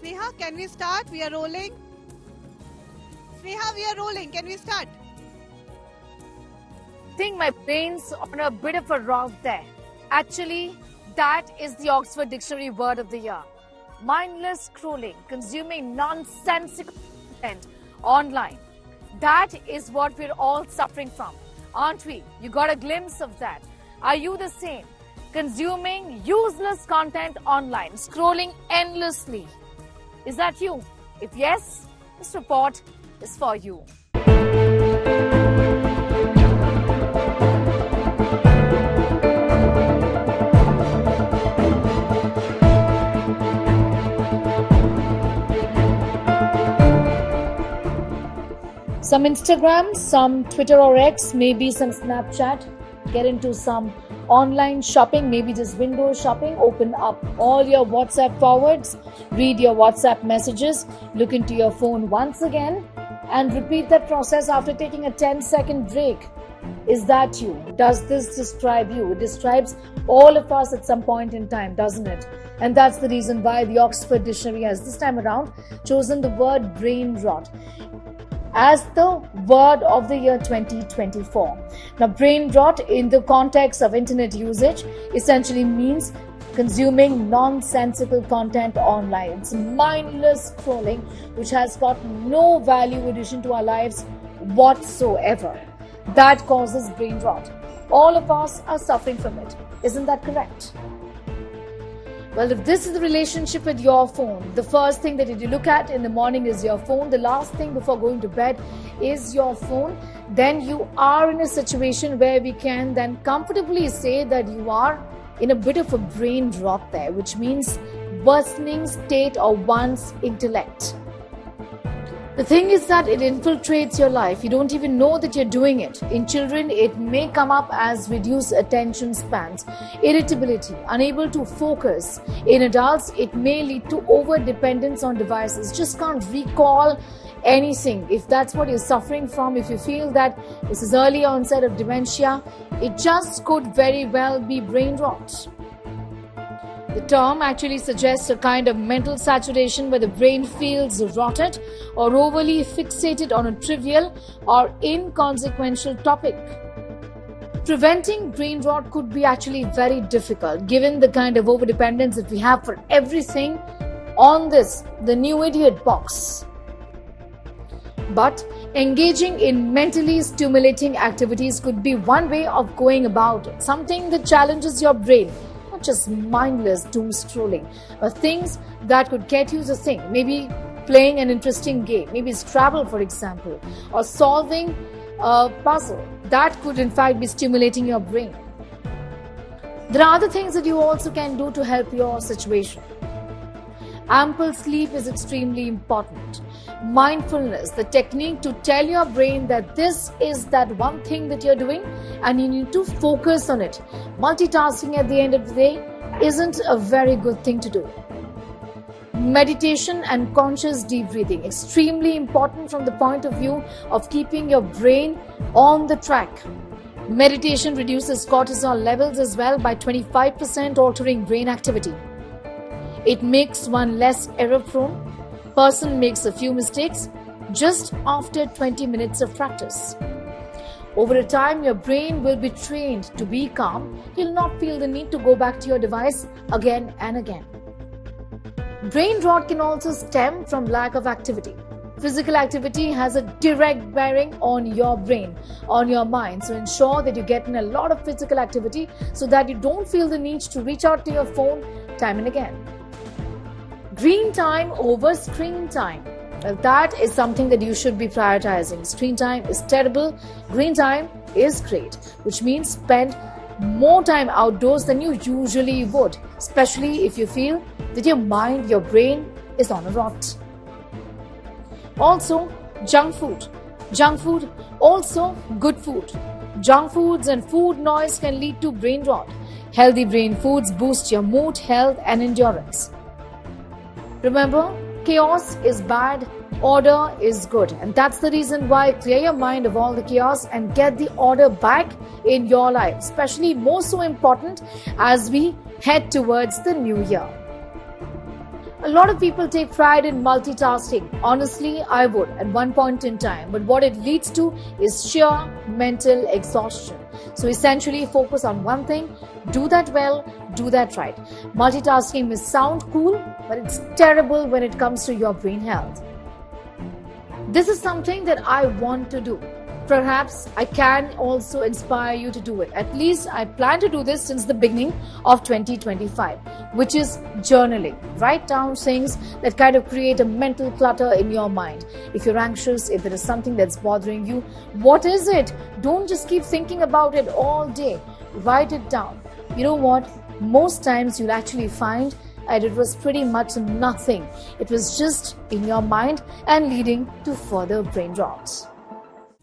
Sneha, can we start? We are rolling. Sneha, we are rolling. Can we start? I think my brain's on a bit of a rock there. Actually, that is the Oxford Dictionary word of the year. Mindless scrolling, consuming nonsensical content online. That is what we're all suffering from, aren't we? You got a glimpse of that. Are you the same? Consuming useless content online, scrolling endlessly. Is that you? If yes, this report is for you. Some Instagram, some Twitter or X, maybe some Snapchat. Get into some online shopping, maybe just window shopping. Open up all your WhatsApp forwards, read your WhatsApp messages, look into your phone once again and repeat that process after taking a 10-second break. Is that you? Does this describe you? It describes all of us at some point in time, doesn't it? And that's the reason why the Oxford Dictionary has this time around chosen the word brain rot as the word of the year 2024. Now, brain rot in the context of internet usage essentially means consuming nonsensical content online. It's mindless scrolling which has got no value addition to our lives whatsoever. That causes brain rot. All of us are suffering from it. Isn't that correct? Well, if this is the relationship with your phone, the first thing that you look at in the morning is your phone, the last thing before going to bed is your phone, then you are in a situation where we can then comfortably say that you are in a bit of a brain rot there, which means worsening state of one's intellect. The thing is that it infiltrates your life. You don't even know that you're doing it. In children, it may come up as reduced attention spans, irritability, unable to focus. In adults, it may lead to over-dependence on devices. Just can't recall anything. If that's what you're suffering from, if you feel that this is early onset of dementia, it just could very well be brain rot. The term actually suggests a kind of mental saturation where the brain feels rotted or overly fixated on a trivial or inconsequential topic. Preventing brain rot could be actually very difficult given the kind of overdependence that we have for everything on the new idiot box. But engaging in mentally stimulating activities could be one way of going about it, something that challenges your brain. Just mindless doom scrolling, things that could get you to think. Maybe playing an interesting game, maybe Scrabble for example, or solving a puzzle. That could in fact be stimulating your brain. There are other things that you also can do to help your situation. Ample sleep is extremely important. Mindfulness, the technique to tell your brain that this is that one thing that you're doing and you need to focus on it. Multitasking at the end of the day isn't a very good thing to do. Meditation and conscious deep breathing, extremely important from the point of view of keeping your brain on the track. Meditation reduces cortisol levels as well by 25%, altering brain activity. It makes one less error-prone. Person makes a few mistakes just after 20 minutes of practice. Over a time, your brain will be trained to be calm. You'll not feel the need to go back to your device again and again. Brain rot can also stem from lack of activity. Physical activity has a direct bearing on your brain, on your mind. So ensure that you get in a lot of physical activity so that you don't feel the need to reach out to your phone time and again. Green time over screen time. Well, that is something that you should be prioritizing. Screen time is terrible. Green time is great, which means spend more time outdoors than you usually would, especially if you feel that your mind, your brain is on a rot. Also, junk food. Junk food, also good food. Junk foods and food noise can lead to brain rot. Healthy brain foods boost your mood, health and endurance. Remember, chaos is bad, order is good. And that's the reason why clear your mind of all the chaos and get the order back in your life. Especially more so important as we head towards the new year. A lot of people take pride in multitasking. Honestly, I would at one point in time. But what it leads to is sheer mental exhaustion. So essentially, focus on one thing, do that well, do that right. Multitasking may sound cool, but it's terrible when it comes to your brain health. This is something that I want to do. Perhaps I can also inspire you to do it. At least I plan to do this since the beginning of 2025, which is journaling. Write down things that kind of create a mental clutter in your mind. If you're anxious, if there is something that's bothering you, what is it? Don't just keep thinking about it all day. Write it down. You know what? Most times you'll actually find that it was pretty much nothing. It was just in your mind and leading to further brain rots.